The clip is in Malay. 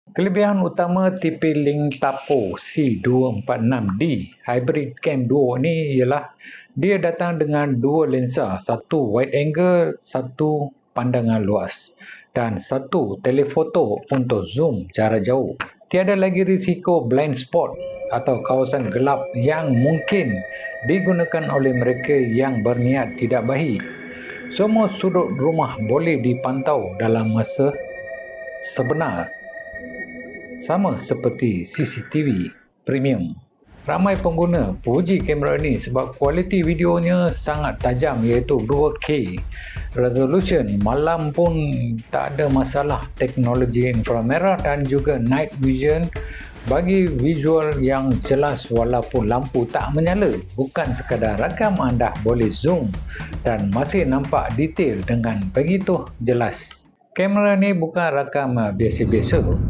Kelebihan utama TP-Link Tapo C246D Hybrid Cam Duo ni ialah dia datang dengan dua lensa, satu wide angle, satu pandangan luas dan satu telefoto untuk zoom jarak jauh. Tiada lagi risiko blind spot atau kawasan gelap yang mungkin digunakan oleh mereka yang berniat tidak baik. Semua sudut rumah boleh dipantau dalam masa sebenar, sama seperti CCTV premium. Ramai pengguna puji kamera ini sebab kualiti videonya sangat tajam iaitu 2K. Resolution malam pun tak ada masalah. Teknologi inframerah dan juga night vision bagi visual yang jelas walaupun lampu tak menyala. Bukan sekadar rakam, anda boleh zoom dan masih nampak detail dengan begitu jelas. Kamera ni bukan rakam biasa-biasa.